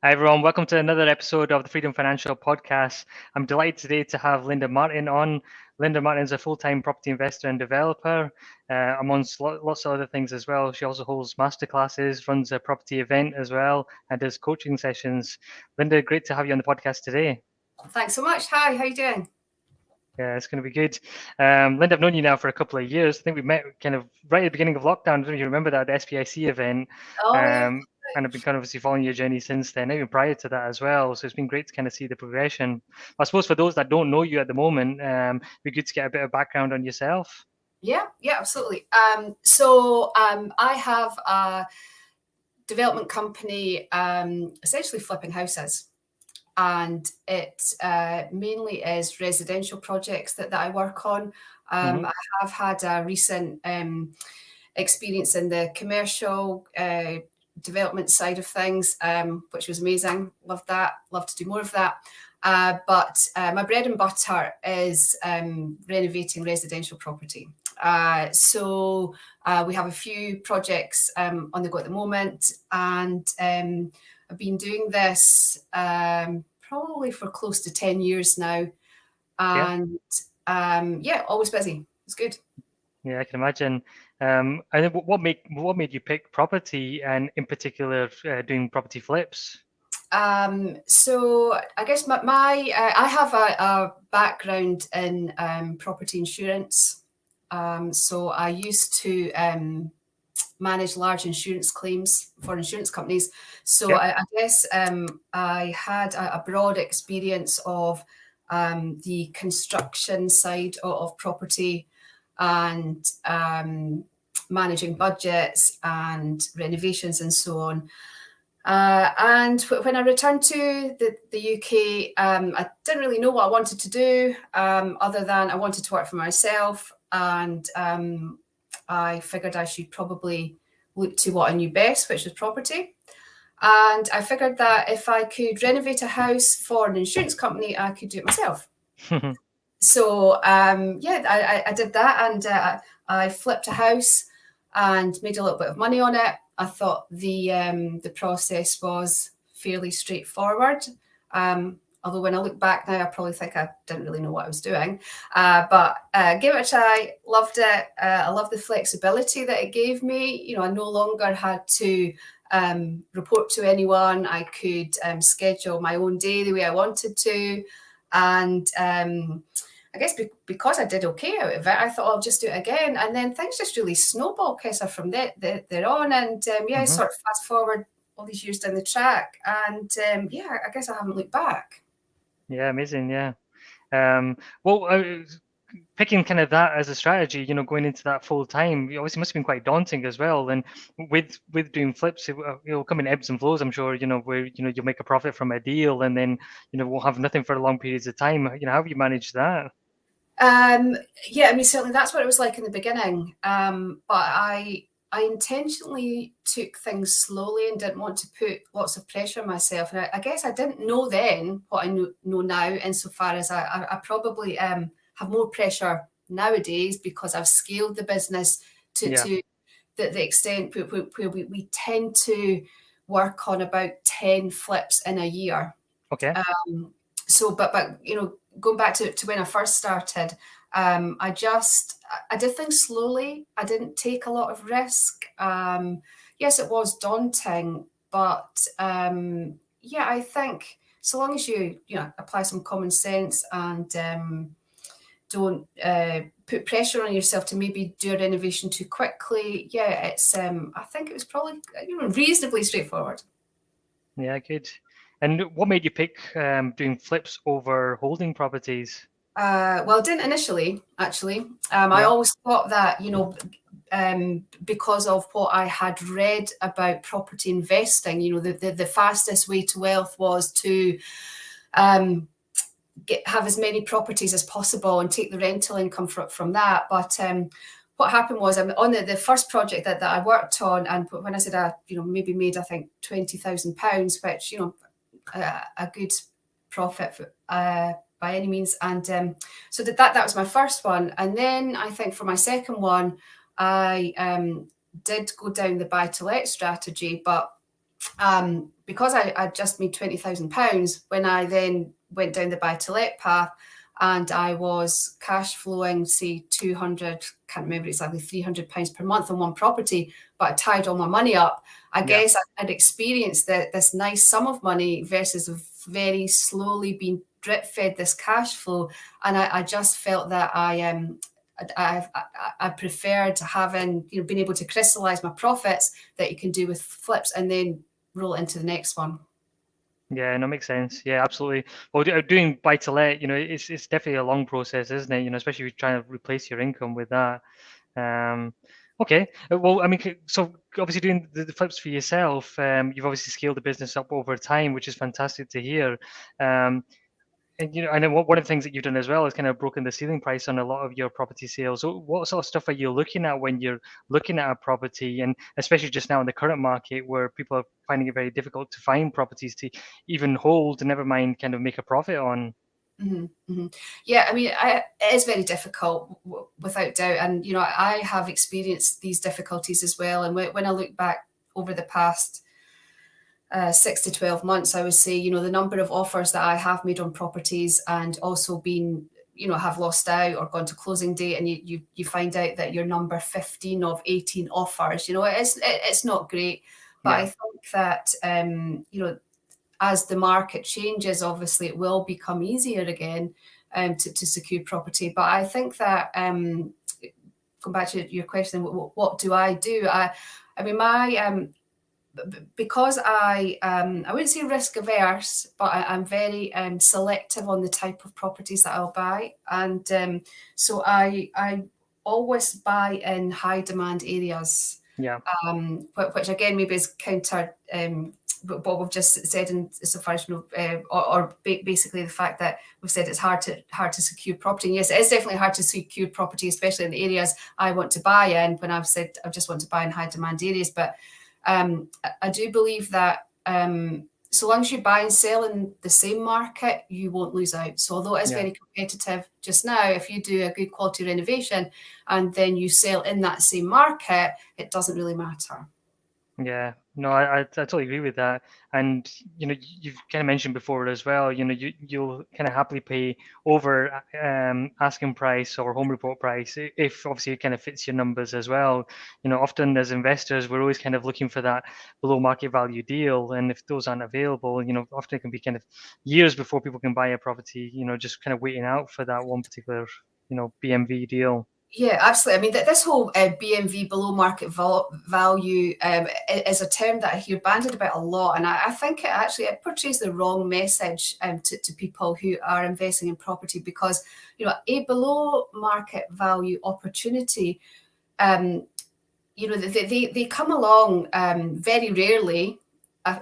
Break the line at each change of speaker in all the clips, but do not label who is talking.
Hi, everyone. Welcome to another episode of the Freedom Financial Podcast. I'm delighted today to have Linda Martin on. Linda Martin is a full-time property investor and developer, amongst lots of other things as well. She also holds masterclasses, runs a property event as well, and does coaching sessions. Linda, great to have you on the podcast today.
Thanks so much. Hi, how are you doing?
Yeah, it's going to be good. Linda, I've known you now for a couple of years. I think we met kind of right at the beginning of lockdown. I don't know if you remember that, the SPIC event.
Oh, yeah.
And I've been kind of obviously following your journey since then, even prior to that as well. So it's been great to kind of see the progression. I suppose for those that don't know you at the moment, it'd be good to get a bit of background on yourself.
Yeah, absolutely. I have a development company, essentially flipping houses. And it mainly is residential projects that I work on. I have had a recent experience in the commercial development side of things, which was amazing. Loved that. Love to do more of that. But my bread and butter is renovating residential property. So we have a few projects on the go at the moment, and I've been doing this probably for close to 10 years now. And always busy. It's good.
Yeah, I can imagine. And then what made you pick property, and in particular doing property flips?
So I guess I have a background in property insurance. So I used to manage large insurance claims for insurance companies. So I guess I had a broad experience of the construction side of property, and managing budgets and renovations and so on. And when I returned to the UK, I didn't really know what I wanted to do, other than I wanted to work for myself. And I figured I should probably look to what I knew best, which was property. And I figured that if I could renovate a house for an insurance company, I could do it myself. So I did that, and I flipped a house and made a little bit of money on it. I thought the process was fairly straightforward. Although when I look back now, I probably think I didn't really know what I was doing. But gave it a try, loved it. I love the flexibility that it gave me. You know, I no longer had to report to anyone. I could schedule my own day the way I wanted to. And I guess because I did okay out of it, I thought I'll just do it again. And then things just really snowballed, Kessa, from there on. And I sort of fast forward all these years down the track. And I guess I haven't looked back.
Yeah, amazing. Yeah. Picking kind of that as a strategy, you know, going into that full time, obviously must have been quite daunting as well. And with doing flips, it'll come in ebbs and flows, I'm sure, you know, where, you know, you'll make a profit from a deal and then, you know, we'll have nothing for long periods of time. You know, how have you managed that?
I mean, certainly that's what it was like in the beginning. But I intentionally took things slowly and didn't want to put lots of pressure on myself. And I guess I didn't know then what I know now, insofar as I probably have more pressure nowadays because I've scaled the business to the extent where we tend to work on about 10 flips in a year.
Okay.
But you know, going back to when I first started, I did things slowly. I didn't take a lot of risk. Yes, it was daunting, but I think so long as you apply some common sense and don't put pressure on yourself to maybe do a renovation too quickly, it's I think it was probably reasonably straightforward.
Yeah, good. And what made you pick doing flips over holding properties?
Well, I didn't initially, actually. I always thought that, you know, because of what I had read about property investing, you know, the fastest way to wealth was to have as many properties as possible and take the rental income from that. But what happened was, I'm on the first project that I worked on, and when I said I, maybe made, I think, £20,000, which, a good profit by any means. And so that was my first one. And then I think for my second one, I did go down the buy-to-let strategy, but because I just made £20,000, when I then went down the buy-to-let path and I was cash flowing, say 200, can't remember exactly, £300 per month on one property, but I tied all my money up. I guess I'd experienced this nice sum of money versus very slowly being drip fed this cash flow. And I just felt that I preferred having, being able to crystallize my profits that you can do with flips and then roll it into the next one.
Yeah, no, makes sense. Yeah, absolutely. Well, doing buy to let, it's definitely a long process, isn't it? Especially if you're trying to replace your income with that. Okay. Well, I mean, so obviously doing the flips for yourself, you've obviously scaled the business up over time, which is fantastic to hear. And I know one of the things that you've done as well is kind of broken the ceiling price on a lot of your property sales. So what sort of stuff are you looking at when you're looking at a property, and especially just now in the current market where people are finding it very difficult to find properties to even hold, and never mind kind of make a profit on?
Mm-hmm, mm-hmm. Yeah, I mean, it is very difficult, without doubt. And, I have experienced these difficulties as well. And when I look back over the past 6 to 12 months, I would say, the number of offers that I have made on properties and also been, have lost out or gone to closing date, and you find out that you're number 15 of 18 offers, it's not great. But I think that, as the market changes, obviously it will become easier again to secure property. But I think that, going back to your question, what do I do? I mean, my because I wouldn't say risk averse, but I'm very selective on the type of properties that I'll buy, and so I always buy in high demand areas.
Yeah.
Which again maybe is counter what we've just said in so far as or basically the fact that we've said it's hard to secure property. And yes, it is definitely hard to secure property, especially in the areas I want to buy in. When I've said I just want to buy in high demand areas, but I do believe that so long as you buy and sell in the same market, you won't lose out. So although it is very competitive just now, if you do a good quality renovation and then you sell in that same market, it doesn't really matter.
Yeah, no, I totally agree with that. And you've kind of mentioned before as well, you'll kind of happily pay over asking price or home report price if obviously it kind of fits your numbers as well. Often as investors, we're always kind of looking for that below market value deal, and if those aren't available, often it can be kind of years before people can buy a property. Just kind of waiting out for that one particular BMV deal.
Yeah, absolutely. I mean, this whole BMV, below market value, is a term that I hear bandied about a lot, and I think it portrays the wrong message to people who are investing in property, because a below market value opportunity, they come along very rarely,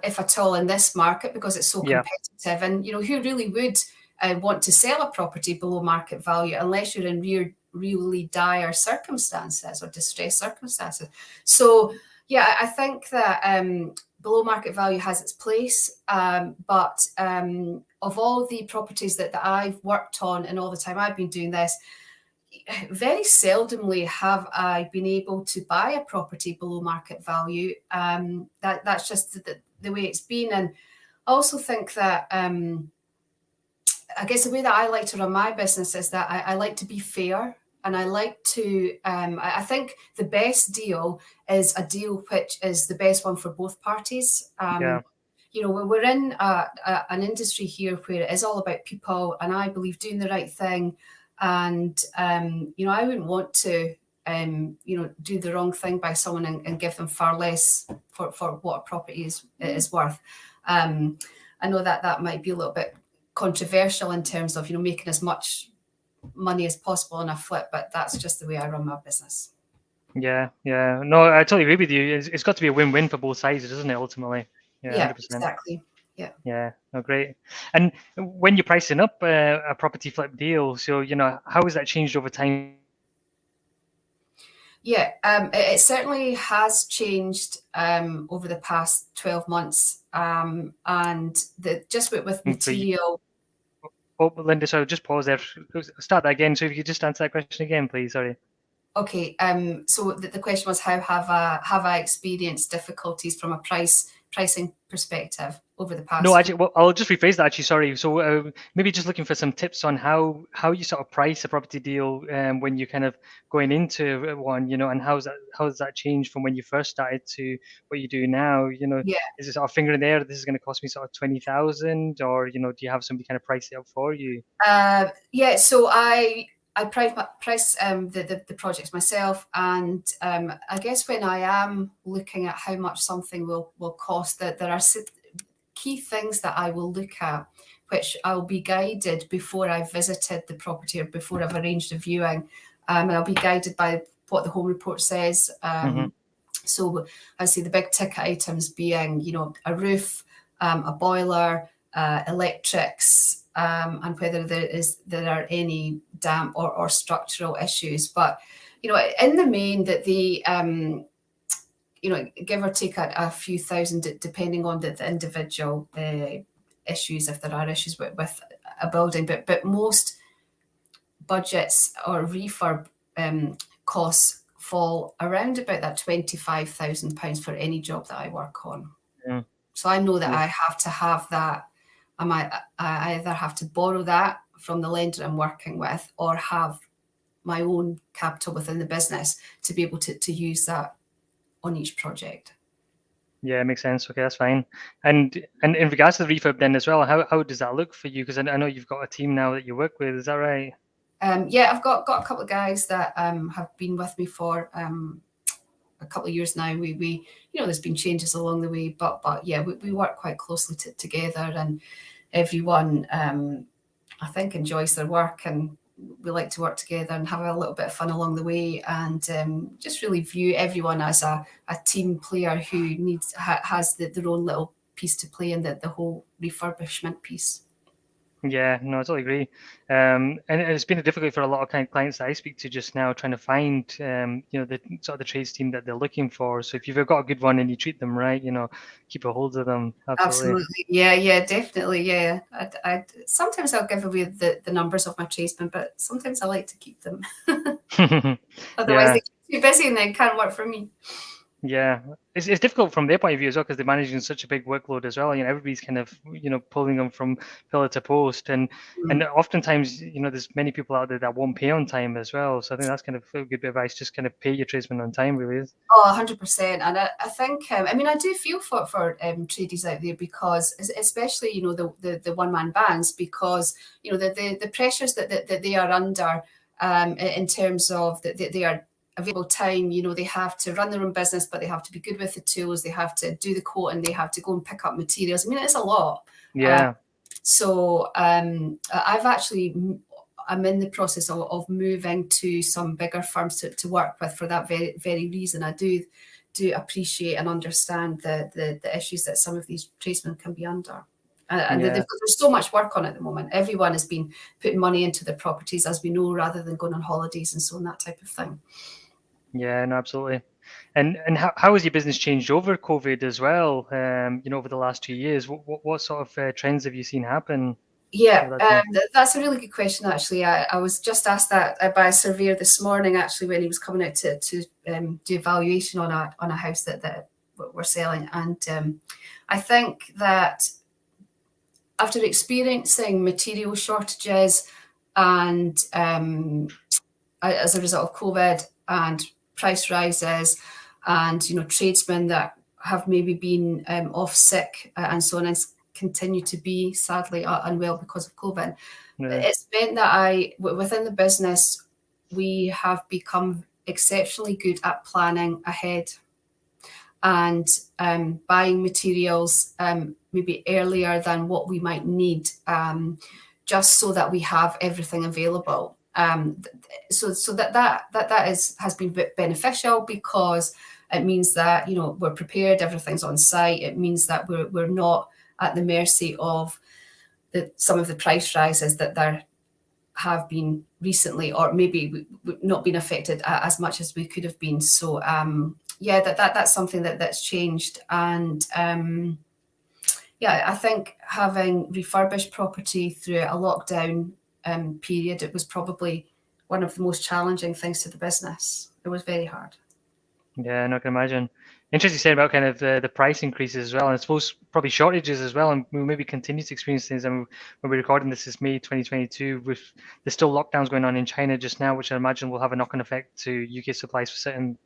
if at all, in this market, because it's so competitive. And who really would want to sell a property below market value unless you're in really dire circumstances or distressed circumstances? So yeah, I think that below market value has its place, but of all the properties that I've worked on and all the time I've been doing this, very seldomly have I been able to buy a property below market value. That's just the way it's been. And I also think that I guess the way that I like to run my business is that I like to be fair, and I like to, I think the best deal is a deal which is the best one for both parties. We're in an industry here where it is all about people, and I believe doing the right thing. And, I wouldn't want to, do the wrong thing by someone and give them far less for what a property is worth. I know that might be a little bit controversial in terms of, making as much money as possible on a flip, but that's just the way I run my business.
Yeah. No, I totally agree with you. It's got to be a win-win for both sides, doesn't it, ultimately?
Yeah,
100%.
exactly. Yeah.
Yeah. No, great. And when you're pricing up a property flip deal, so, how has that changed over time?
Yeah, it certainly has changed over the past 12 months. And just with material.
Oh, Linda, sorry, just pause there. Start that again. So if you could just answer that question again, please. Sorry.
Okay. So the question was, how have I experienced difficulties from a price pricing perspective over the past
No,
few.
actually, well, I'll just rephrase that. Actually, sorry. So maybe just looking for some tips on how you sort of price a property deal when you're kind of going into one, and how does that change from when you first started to what you do now?
Yeah.
Is it sort of finger in the air? This is going to cost me sort of 20,000, or do you have somebody kind of price it up for you?
Yeah, so I price the projects myself, and I guess when I am looking at how much something will cost, that there are key things that I will look at, which I'll be guided before I've visited the property or before I've arranged a viewing, and I'll be guided by what the home report says. So I see the big ticket items being, a roof, a boiler, electrics, and whether there are any damp or structural issues. But in the main, that the give or take a few thousand, depending on the individual issues, if there are issues with a building. But most budgets or refurb costs fall around about that £25,000 for any job that I work on.
Yeah.
So I know that I have to have that. I either have to borrow that from the lender I'm working with, or have my own capital within the business to be able to use that on each project.
Yeah, it makes sense. Okay, that's fine. And in regards to the refurb then as well, how does that look for you? Because I know you've got a team now that you work with. Is that right?
Yeah, I've got a couple of guys that have been with me for a couple of years now. We there's been changes along the way, but yeah, we work quite closely together, and everyone I think enjoys their work, and we like to work together and have a little bit of fun along the way, and just really view everyone as a team player who has their own little piece to play in the whole refurbishment piece.
Yeah, no, I totally agree. And it's been difficult for a lot of kind of clients that I speak to just now, trying to find, the sort of the trades team that they're looking for. So if you've got a good one and you treat them right, keep a hold of them. Absolutely.
Yeah, definitely. Yeah, I sometimes I'll give away the numbers of my tradesmen, but sometimes I like to keep them. Otherwise,
Yeah.
they get too busy and they can't work for me.
Yeah, it's difficult from their point of view as well, because they're managing such a big workload as well. Everybody's kind of pulling them from pillar to post, and oftentimes there's many people out there that won't pay on time as well. So I think that's kind of a good bit of advice. Just kind of pay your tradesmen on time, really.
Oh, 100%. And I think I do feel for tradies out there, because especially the one man bands, because the pressures that they are under in terms of that they are available time. They have to run their own business, but they have to be good with the tools. They have to do the quote, and they have to go and pick up materials. I mean, it's a lot.
Yeah.
So I'm in the process of moving to some bigger firms to work with for that very reason. I do appreciate and understand the issues that some of these tradesmen can be under. And there's so much work on at the moment. Everyone has been putting money into their properties, as we know, rather than going on holidays and so on, that type of thing.
Yeah, no, absolutely. And how has your business changed over COVID as well? Over the last 2 years, what sort of trends have you seen happen?
Yeah, that's a really good question, actually. I was just asked that by a surveyor this morning, actually, when he was coming out to do a valuation on a house that we're selling. And I think that after experiencing material shortages and as a result of COVID and price rises, and tradesmen that have maybe been off sick and so on, and continue to be sadly unwell because of COVID.
Yeah.
It's meant that within the business, we have become exceptionally good at planning ahead and buying materials maybe earlier than what we might need, just so that we have everything available. So that has been beneficial, because it means that we're prepared, everything's on site. It means that we're not at the mercy of some of the price rises that there have been recently, or maybe we've not been affected as much as we could have been. So yeah, that's something that's changed. And yeah, I think having refurbished property through a lockdown period, it was probably one of the most challenging things to the business. It was very hard.
Yeah, no, I can imagine. Interesting saying about kind of the price increases as well, and I suppose probably shortages as well, and we'll maybe continue to experience things. And when we're recording this is May 2022, with there's still lockdowns going on in China just now, which I imagine will have a knock-on effect to UK supplies for certain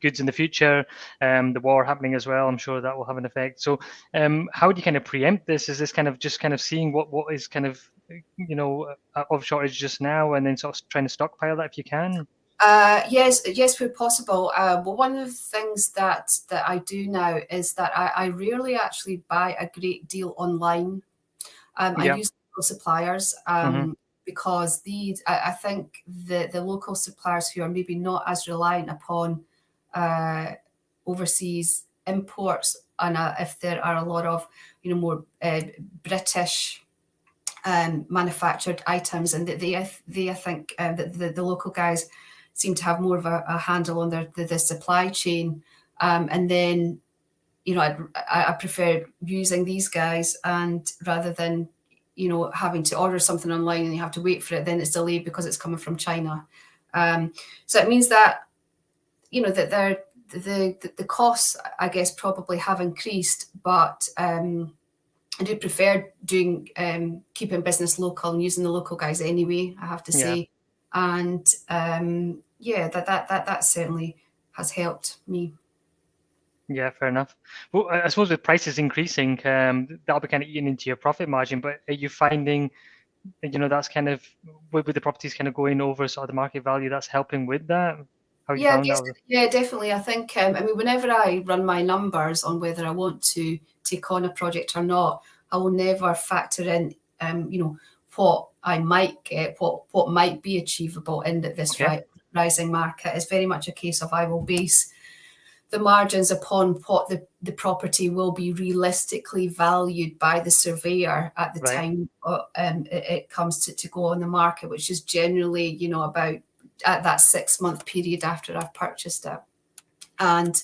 goods in the future. The war happening as well, I'm sure that will have an effect. So, how do you kind of preempt this? Is this kind of just kind of seeing what is kind of of shortage just now, and then sort of trying to stockpile that if you can?
Yes, where possible. Well, one of the things that I do now is that I rarely actually buy a great deal online. I
Yeah.
use local suppliers
Hmm.
because I think the local suppliers who are maybe not as reliant upon uh, overseas imports, and if there are a lot of more British manufactured items, and they I think that the local guys seem to have more of a handle on the supply chain, and then I prefer using these guys, and rather than having to order something online and you have to wait for it, then it's delayed because it's coming from China. So it means that that the costs, I guess, probably have increased, but I do prefer doing keeping business local and using the local guys anyway, I have to
Yeah.
say. And yeah, that certainly has helped me.
Yeah, fair enough. Well, I suppose with prices increasing, that'll be kind of eating into your profit margin. But are you finding, that's kind of with the properties kind of going over sort of the market value, that's helping with that? How have you
Yeah, I
found
guess,
that?
yeah, definitely. I think, I mean, whenever I run my numbers on whether I want to take on a project or not, I will never factor in, what I might get, what might be achievable in this
Okay.
rising market. It's very much a case of I will base the margins upon what the property will be realistically valued by the surveyor at the
Right.
time it comes to go on the market, which is generally, about at that 6 month period after I've purchased it. And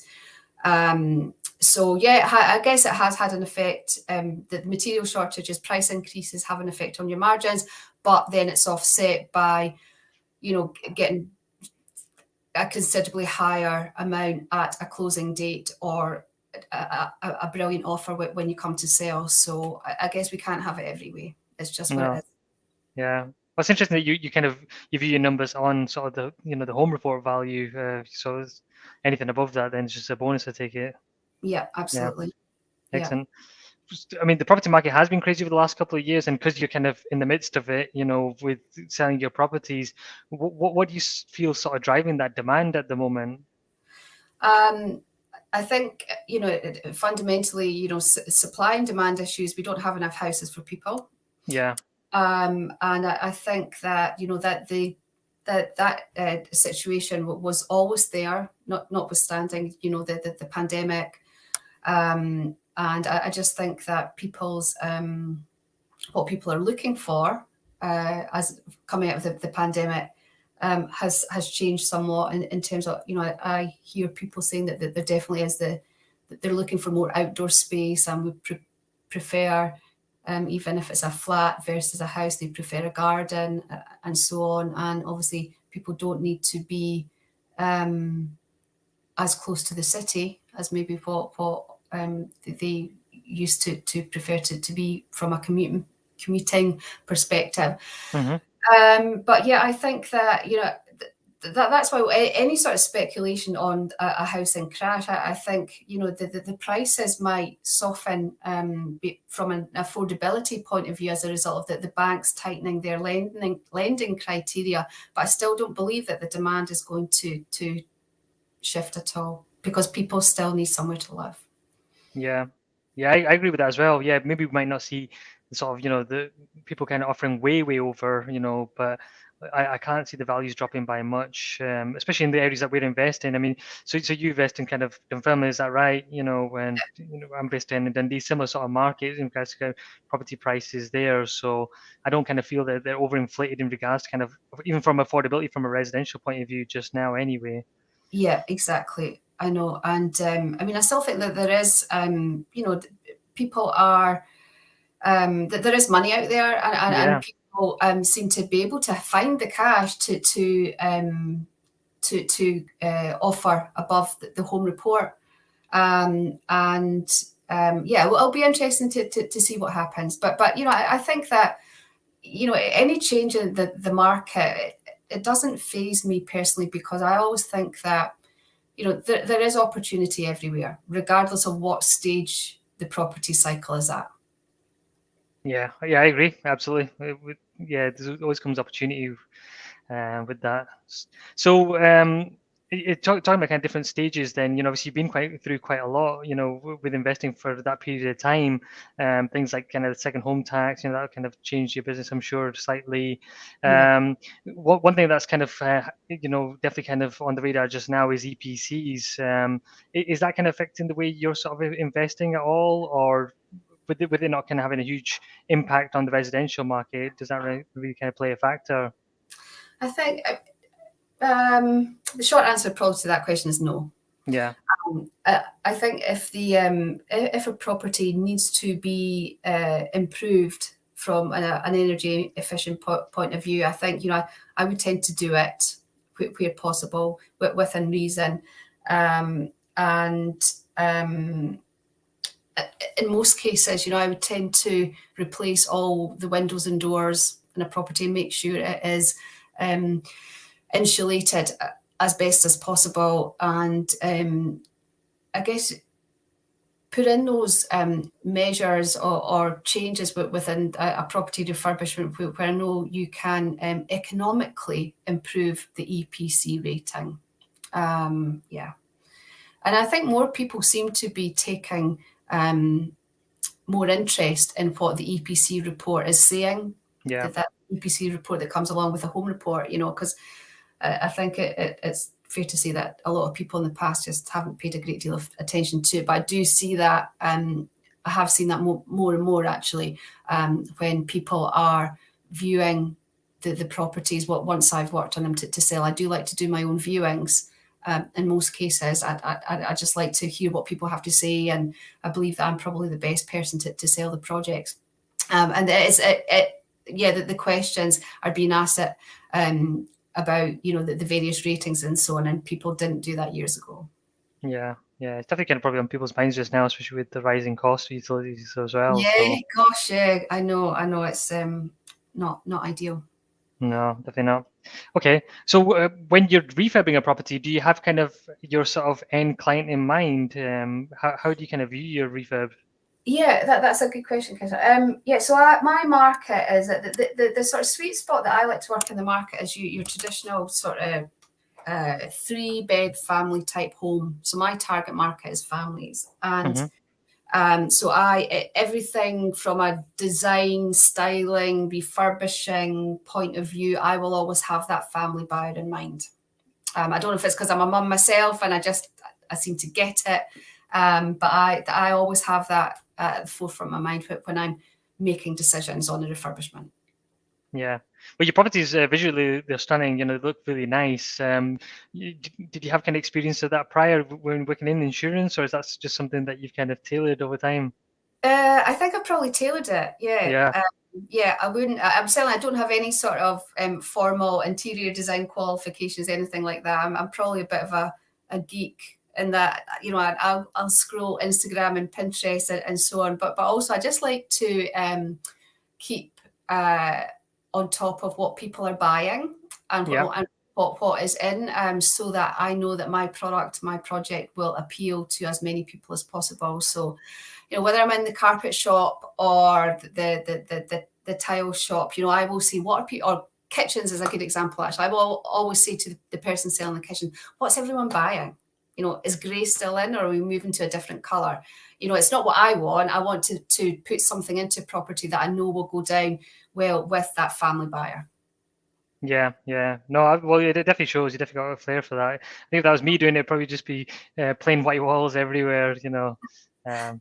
so, yeah, I guess it has had an effect. The material shortages, price increases have an effect on your margins, but then it's offset by, getting a considerably higher amount at a closing date, or a brilliant offer when you come to sell. So I guess we can't have it every way. It's just what it
No.
is.
Yeah. Well, it's interesting that you kind of you view your numbers on sort of the home report value. So anything above that, then it's just a bonus, I take it.
Yeah,
Yeah.
absolutely. Yeah.
Excellent. I mean, the property market has been crazy over the last couple of years, and because you're kind of in the midst of it, with selling your properties, what do you feel sort of driving that demand at the moment?
Um, I think, fundamentally, supply and demand issues, we don't have enough houses for people.
Yeah.
And I think that, that situation was always there, notwithstanding, the pandemic. And I just think that what people are looking for as coming out of the pandemic has changed somewhat in terms of, I hear people saying that there definitely is that they're looking for more outdoor space, and would prefer, even if it's a flat versus a house, they prefer a garden, and so on. And obviously people don't need to be as close to the city as maybe what they used to prefer to be from a commuting perspective.
Hmm.
But yeah, I think that that's why any sort of speculation on a housing crash, I think the prices might soften from an affordability point of view as a result of the banks tightening their lending criteria. But I still don't believe that the demand is going to shift at all, because people still need somewhere to live.
Yeah. Yeah, I agree with that as well. Yeah, maybe we might not see the sort of, the people kind of offering way over, but I can't see the values dropping by much, especially in the areas that we're investing. I mean, so you invest in kind of Dunfermline, is that right? When I'm based in Dundee, similar sort of market in regards to kind of property prices there. So I don't kind of feel that they're overinflated in regards to kind of even from affordability from a residential point of view just now anyway.
Yeah, exactly. I know. And I mean, I still think that there is, people are, that there is money out there, and
Yeah.
people seem to be able to find the cash to offer above the home report. It'll be interesting to see what happens. But I think that any change in the market, it doesn't faze me personally, because I always think that there is opportunity everywhere, regardless of what stage the property cycle is at.
Yeah, I agree. Absolutely. There always comes opportunity with that. So, talking about kind of different stages, then, obviously you've been through quite a lot, with investing for that period of time. Things like kind of the second home tax, that kind of changed your business, I'm sure, slightly. One thing that's kind of, definitely kind of on the radar just now is EPCs. Is that kind of affecting the way you're sort of investing at all, or with it not kind of having a huge impact on the residential market? Does that really kind of play a factor?
I think the short answer probably to that question is no.
Yeah.
I think if a property needs to be improved from an energy efficient point of view, I think I would tend to do it where possible, within reason, and in most cases, I would tend to replace all the windows and doors in a property, make sure it is insulated as best as possible, and I guess put in those measures or changes within a property refurbishment where I know you can economically improve the EPC rating. And I think more people seem to be taking more interest in what the EPC report is saying.
Yeah.
That EPC report that comes along with the home report, because I think it's fair to say that a lot of people in the past just haven't paid a great deal of attention to it. But I do see that, I have seen that more and more actually, when people are viewing the properties. Once I've worked on them to sell, I do like to do my own viewings. In most cases, I just like to hear what people have to say, and I believe that I'm probably the best person to sell the projects. And the questions are being asked about the various ratings and so on, and people didn't do that years ago.
Yeah, it's definitely kind of probably on people's minds just now, especially with the rising cost of utilities as well.
Yeah,
so.
Gosh, yeah, I know it's not ideal.
No, definitely not. Okay, so when you're refurbing a property, do you have kind of your sort of end client in mind? How do you kind of view your refurb?
Yeah, that's a good question, Chris. So my market is the sort of sweet spot that I like to work in the market is your traditional sort of 3-bed family type home. So my target market is families, and so everything from a design, styling, refurbishing point of view, I will always have that family buyer in mind. I don't know if it's because I'm a mum myself and I seem to get it, but I always have that at the forefront of my mind when I'm making decisions on the refurbishment.
Yeah, well, your properties visually, they're stunning. They look really nice. Did you have kind of experience of that prior when working in insurance, or is that just something that you've kind of tailored over time?
I think I've probably tailored it. Yeah. I wouldn't. I'm saying I don't have any sort of formal interior design qualifications, anything like that. I'm probably a bit of a geek in that. I'll scroll Instagram and Pinterest and so on. But also I just like to keep on top of what people are buying and what is in, so that I know that my project will appeal to as many people as possible. So, whether I'm in the carpet shop or the tile shop, I will see what are people, or kitchens is a good example actually. I will always say to the person selling the kitchen, what's everyone buying? Is grey still in, or are we moving to a different colour? It's not what I want. I want to put something into property that I know will go down well with that family buyer.
Yeah. No, well, it definitely shows. You definitely got a flair for that. I think if that was me doing it, it'd probably just be plain white walls everywhere. I don't have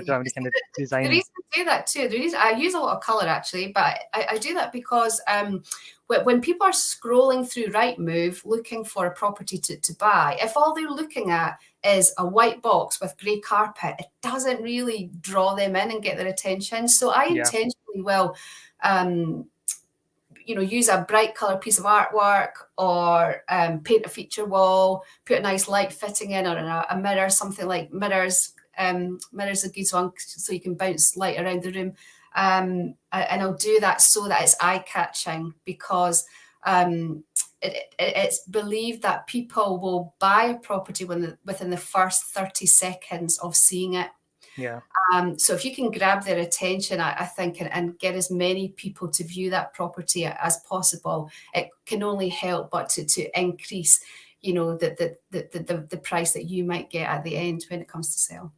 any kind of design.
The reason I do that too, I use a lot of colour actually, but I do that because when people are scrolling through Rightmove looking for a property to buy, if all they're looking at is a white box with grey carpet, it doesn't really draw them in and get their attention. So I intentionally will use a bright color piece of artwork, or paint a feature wall, put a nice light fitting in, or a mirror, something like mirrors. Mirrors are a good one, so you can bounce light around the room. And I'll do that so that it's eye-catching, because it's believed that people will buy a property within the first 30 seconds of seeing it.
Yeah.
So if you can grab their attention, I think, and get as many people to view that property as possible, it can only help but to increase, the price that you might get at the end when it comes to sale.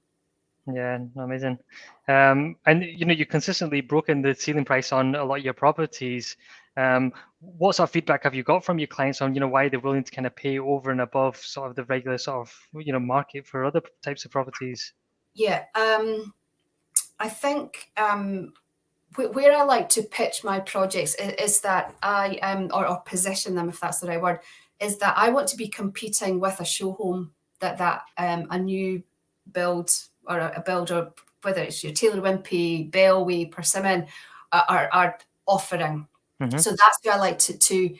Yeah, amazing. And you've consistently broken the ceiling price on a lot of your properties. What sort of feedback have you got from your clients on, why they're willing to kind of pay over and above sort of the regular sort of, market for other types of properties?
Yeah, I think where I like to pitch my projects is that I or position them, if that's the right word, is that I want to be competing with a show home that a new build, or a builder, whether it's your Taylor Wimpey, Bellway, Persimmon, are offering.
Mm-hmm.
So that's where I like to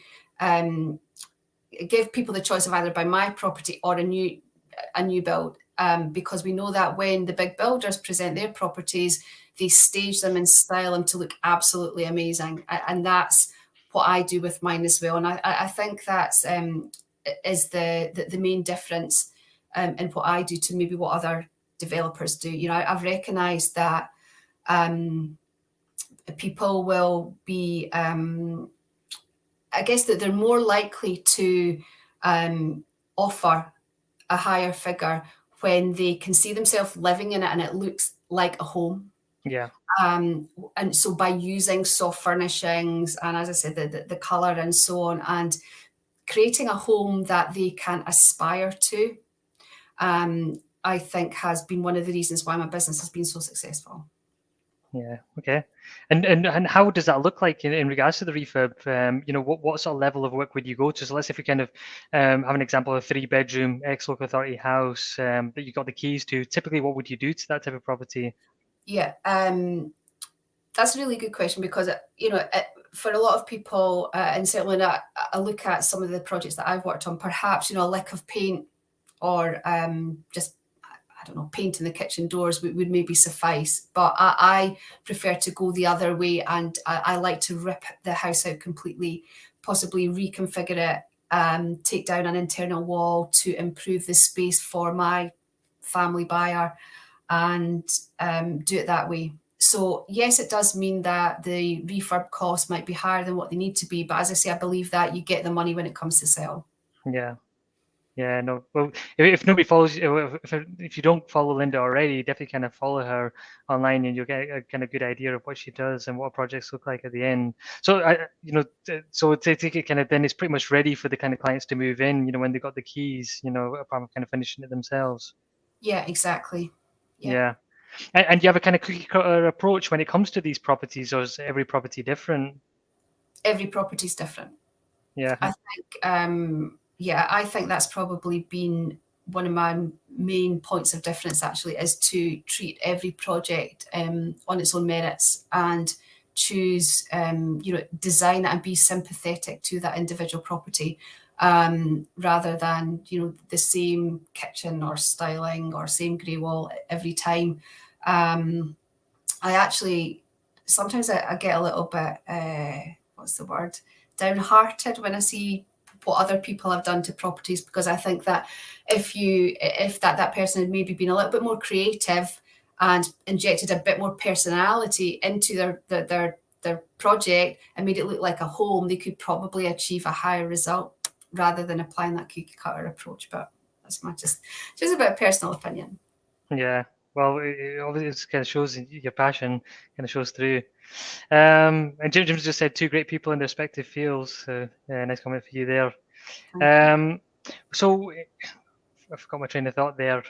give people the choice of either buy my property or a new build, because we know that when the big builders present their properties, they stage them and style them to look absolutely amazing, and that's what I do with mine as well. And I think that's is the main difference in what I do to maybe what other developers do. I've recognised that people will be, I guess, that they're more likely to offer a higher figure when they can see themselves living in it and it looks like a home.
Yeah.
And so by using soft furnishings, and as I said, the colour and so on, and creating a home that they can aspire to, I think has been one of the reasons why my business has been so successful.
Yeah. Okay. And how does that look like in regards to the refurb? What sort of level of work would you go to? So let's say if we kind of have an example of a 3-bedroom ex-local authority house that you got the keys to. Typically, what would you do to that type of property?
Yeah, that's a really good question, because for a lot of people, and certainly when I look at some of the projects that I've worked on, perhaps a lick of paint, or just, I don't know, paint in the kitchen doors would maybe suffice. But I prefer to go the other way, and I like to rip the house out completely, possibly reconfigure it, take down an internal wall to improve the space for my family buyer, and do it that way. So yes, it does mean that the refurb costs might be higher than what they need to be. But as I say, I believe that you get the money when it comes to sell.
Yeah. Yeah, no. Well, if nobody follows, if you don't follow Linda already, definitely kind of follow her online, and you'll get a kind of good idea of what she does and what projects look like at the end. So so to take it kind of, then it's pretty much ready for the kind of clients to move in. When they got the keys, apart from kind of finishing it themselves.
Yeah, exactly.
Yeah. And do you have a kind of cookie cutter approach when it comes to these properties, or is every property different?
Every property's different.
Yeah.
I think, I think that's probably been one of my main points of difference, actually, is to treat every project on its own merits, and choose, design it and be sympathetic to that individual property, rather than, the same kitchen or styling or same grey wall every time. I actually, sometimes I get a little bit, what's the word? Downhearted when I see what other people have done to properties, because I think that if that person had maybe been a little bit more creative and injected a bit more personality into their project and made it look like a home, they could probably achieve a higher result, rather than applying that cookie cutter approach. But that's my just a bit of personal opinion.
Yeah. Well, it obviously kind of shows your passion, kind of shows through. And Jim's just said two great people in their respective fields. So, nice comment for you there. So I forgot my train of thought there.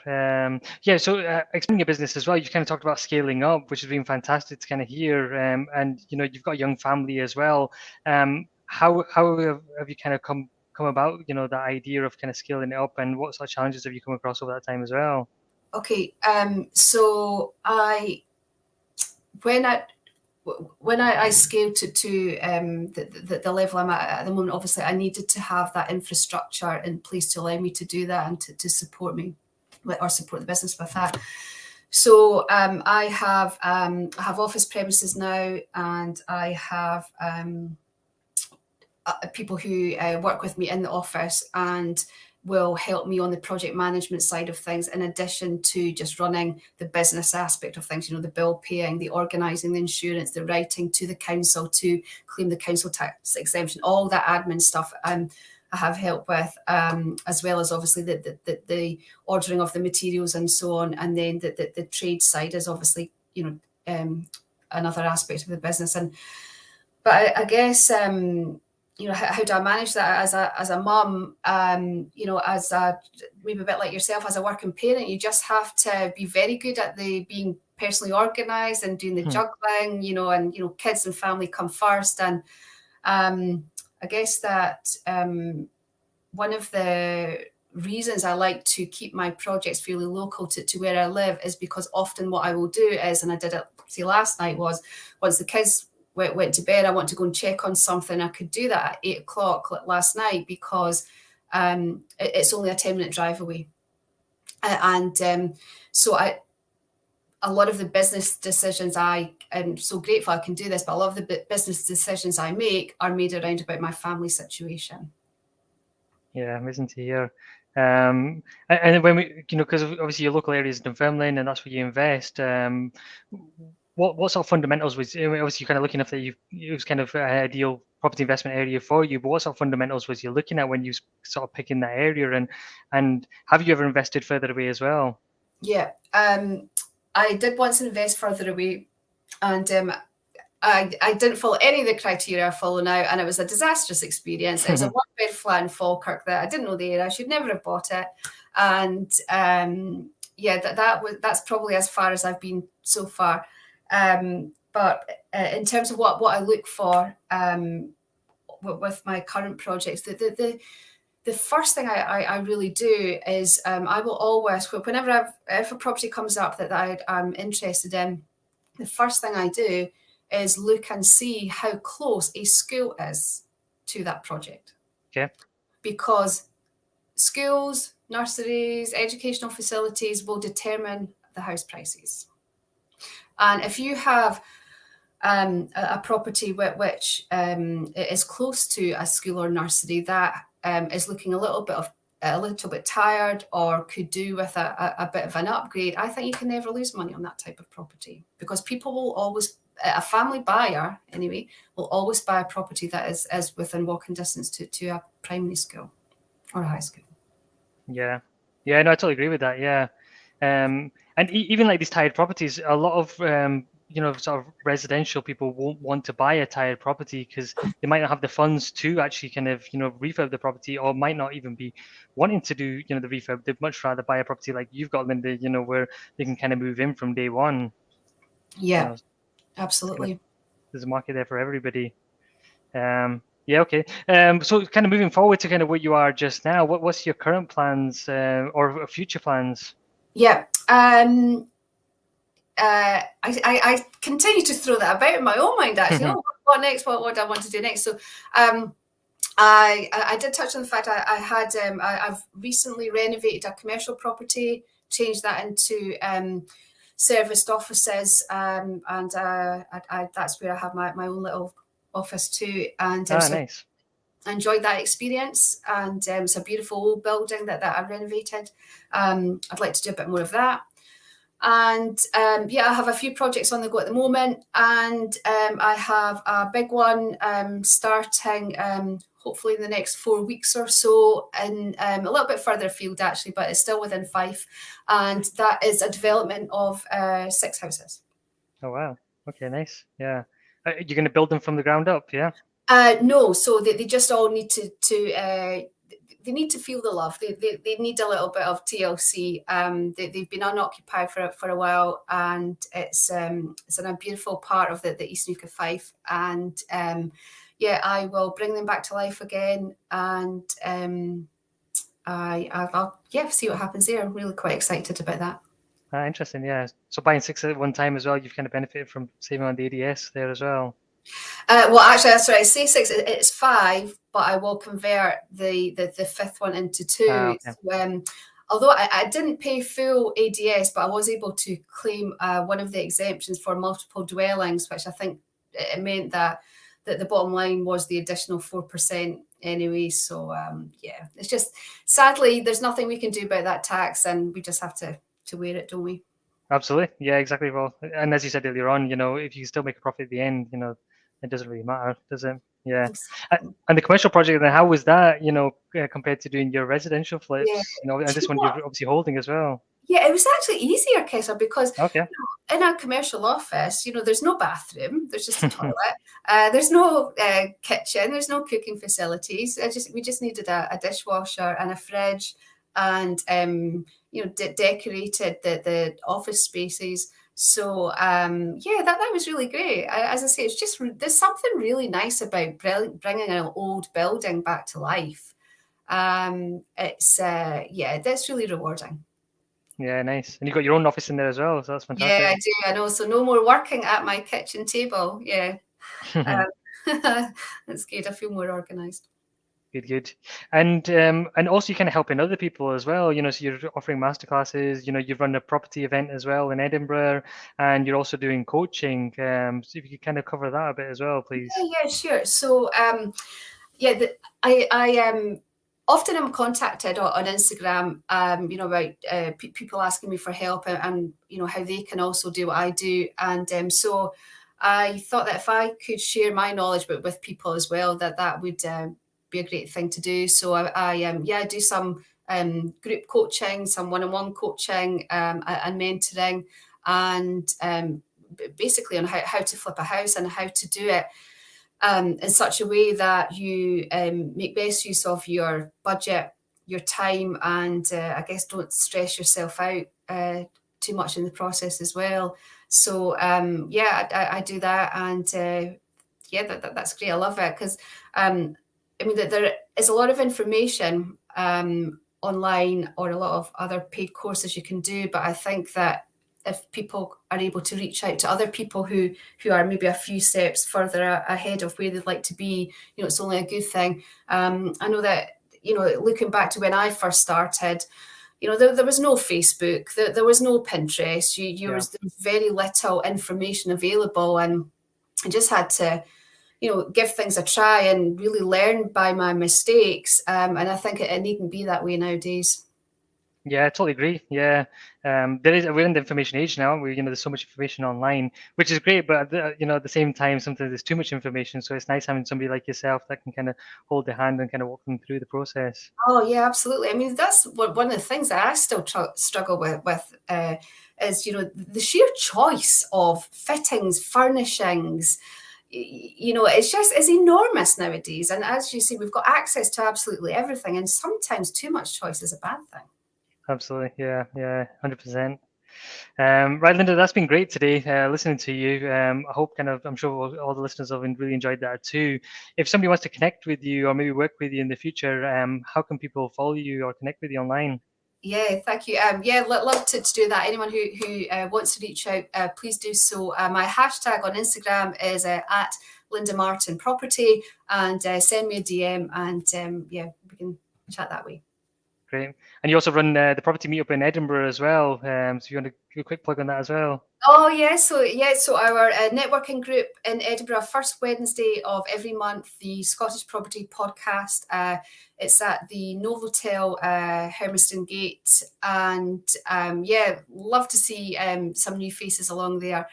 So expanding your business as well. You kind of talked about scaling up, which has been fantastic to kind of hear. And you've got a young family as well. How have you kind of come about that idea of kind of scaling it up, and what sort of challenges have you come across over that time as well?
Okay, so when when I scaled to the level I'm at the moment, obviously I needed to have that infrastructure in place to allow me to do that and to support me or support the business with that. So I have office premises now, and I have people who work with me in the office and will help me on the project management side of things, in addition to just running the business aspect of things, the bill paying, the organising, the insurance, the writing to the council to claim the council tax exemption, all that admin stuff. I have help with, as well as obviously the ordering of the materials and so on. And then the trade side is obviously, another aspect of the business. But I guess, how do I manage that as a mum? As maybe a bit like yourself, as a working parent, you just have to be very good at being personally organised and doing the juggling, and kids and family come first. And I guess that one of the reasons I like to keep my projects fairly local to where I live is because often what I will do is, and I did it last night, was once the kids went to bed, I want to go and check on something. I could do that at 8 o'clock last night because it's only a 10-minute drive away. So a lot of the business decisions, I'm so grateful I can do this, but a lot of the business decisions I make are made around about my family situation.
Yeah, amazing to hear. And when we, because obviously your local area is Dunfermline and that's where you invest. What sort of fundamentals was, obviously you're kind of looking at it was kind of an ideal property investment area for you, but what sort of fundamentals was you looking at when you sort of picking that area, and have you ever invested further away as well?
Yeah, I did once invest further away, and I didn't follow any of the criteria I follow now, and it was a disastrous experience. It was a one-bed flat in Falkirk that I didn't know the area. I should never have bought it, and that's probably as far as I've been so far. But in terms of what I look for with my current projects, the first thing I really do is I will always, whenever if a property comes up that I'm interested in, the first thing I do is look and see how close a school is to that project.
Okay.
Because schools, nurseries, educational facilities will determine the house prices. And if you have a property which is close to a school or nursery that is looking a little bit tired or could do with a bit of an upgrade, I think you can never lose money on that type of property, because people will always, a family buyer anyway, will always buy a property that is within walking distance to a primary school or a high school.
Yeah, no, I totally agree with that. Yeah, and even like these tired properties, a lot of sort of residential people won't want to buy a tired property because they might not have the funds to actually kind of refurb the property, or might not even be wanting to do the refurb. They'd much rather buy a property like you've got, Linda, where they can kind of move in from day one.
Yeah, absolutely.
There's a market there for everybody. Yeah, okay. So kind of moving forward to kind of where you are just now, what's your current plans or future plans?
Yeah. I continue to throw that about in my own mind, actually. What next? What do I want to do next? So I did touch on the fact I've recently renovated a commercial property, changed that into serviced offices, and that's where I have my own little office too. And so
nice.
I enjoyed that experience, and it's a beautiful old building that I renovated. I'd like to do a bit more of that. And I have a few projects on the go at the moment, and I have a big one starting hopefully in the next 4 weeks or so, in a little bit further afield actually, but it's still within Fife, and that is a development of 6 houses.
Oh wow, okay, nice. Yeah, you're going to build them from the ground up? Yeah.
No, so they just all need to they need to feel the love. They need a little bit of TLC. They've been unoccupied for a while, and it's in a beautiful part of the East Neuk of Fife. And I will bring them back to life again, and I'll see what happens there. I'm really quite excited about that.
Interesting, yeah. So buying 6 at one time as well, you've kind of benefited from saving on the ADS there as well.
Well, actually, sorry, I say 6. It's 5, but I will convert the fifth one into 2.
Okay.
So, although I didn't pay full ADS, but I was able to claim one of the exemptions for multiple dwellings, which I think it meant that the bottom line was the additional 4% anyway. So yeah, it's just sadly there's nothing we can do about that tax, and we just have to wear it, don't we?
Absolutely. Yeah, exactly. Well, and as you said earlier on, if you still make a profit at the end, it doesn't really matter, does it? Yeah.
Exactly.
And the commercial project, then how was that, compared to doing your residential
Yeah.
flips? And
Do
this
you
one
know
you're
what?
obviously holding as well.
Yeah, it was actually easier, Kessa, because
Okay.
in a commercial office, there's no bathroom, there's just a toilet, there's no kitchen, there's no cooking facilities. We just needed a dishwasher and a fridge, and decorated the office spaces. So yeah, that was really great. As I say, it's just there's something really nice about bringing an old building back to life. It's yeah, that's really rewarding.
Yeah, nice. And you got your own office in there as well, so that's
Yeah, I
fantastic.
do. I know. So no more working at my kitchen table. Yeah. Um, that's good. I feel more organized.
Good, good. And also you kind of helping other people as well, so you're offering masterclasses, you've run a property event as well in Edinburgh, and you're also doing coaching. So if you could kind of cover that a bit as well, please.
Yeah, sure. So yeah, I often am contacted on Instagram, about people asking me for help, and how they can also do what I do. And so I thought that if I could share my knowledge with people as well, that would be a great thing to do. So I do some group coaching, some one-on-one coaching, and mentoring, and basically on how to flip a house and how to do it in such a way that you make best use of your budget, your time, and I guess don't stress yourself out too much in the process as well. So yeah, I do that, and yeah, that's great. I love it because I mean that there is a lot of information online, or a lot of other paid courses you can do, but I think that if people are able to reach out to other people who are maybe a few steps further ahead of where they'd like to be, it's only a good thing. I know that, looking back to when I first started, there was no Facebook, there was no Pinterest. There was very little information available, and I just had to, give things a try and really learn by my mistakes. And I think it needn't be that way nowadays.
Yeah, I totally agree. Yeah, we're in the information age now, aren't we? There's so much information online, which is great, but at the same time, sometimes there's too much information. So it's nice having somebody like yourself that can kind of hold their hand and kind of walk them through the process.
Oh yeah, absolutely. I mean, that's one of the things that I still struggle with is the sheer choice of fittings, furnishings. It's enormous nowadays. And as you see, we've got access to absolutely everything, and sometimes too much choice is a bad thing.
Absolutely. Yeah, 100%. Right, Linda, that's been great today, listening to you. I hope I'm sure all the listeners have really enjoyed that too. If somebody wants to connect with you or maybe work with you in the future, how can people follow you or connect with you online?
Yeah, thank you. Yeah, love to do that. Anyone who wants to reach out, please do so. My hashtag on Instagram is at Linda Martin Property, and send me a DM, and yeah, we can chat that way.
Great. And you also run the property meetup in Edinburgh as well. So you want to do a quick plug on that as well?
Oh yeah, so our networking group in Edinburgh, first Wednesday of every month, the Scottish Property Podcast. It's at the Novotel, Hermiston Gate, and yeah, love to see some new faces along there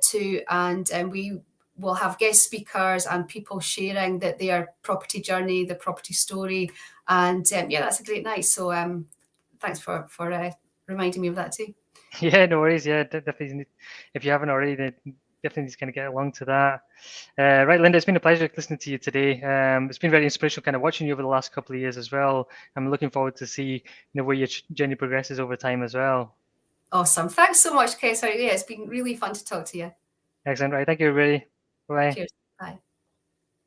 too. And we will have guest speakers and people sharing their property journey, their property story, and yeah, that's a great night. So thanks for reminding me of that too.
Yeah, no worries. Yeah, definitely. If you haven't already, then definitely just kind of get along to that. Right, Linda, it's been a pleasure listening to you today. It's been very inspirational kind of watching you over the last couple of years as well. I'm looking forward to see where your journey progresses over time as well.
Awesome. Thanks so much, Kate. Yeah, it's been really fun to talk to you.
Excellent. Right. Thank you, everybody. Bye.
Cheers. Bye.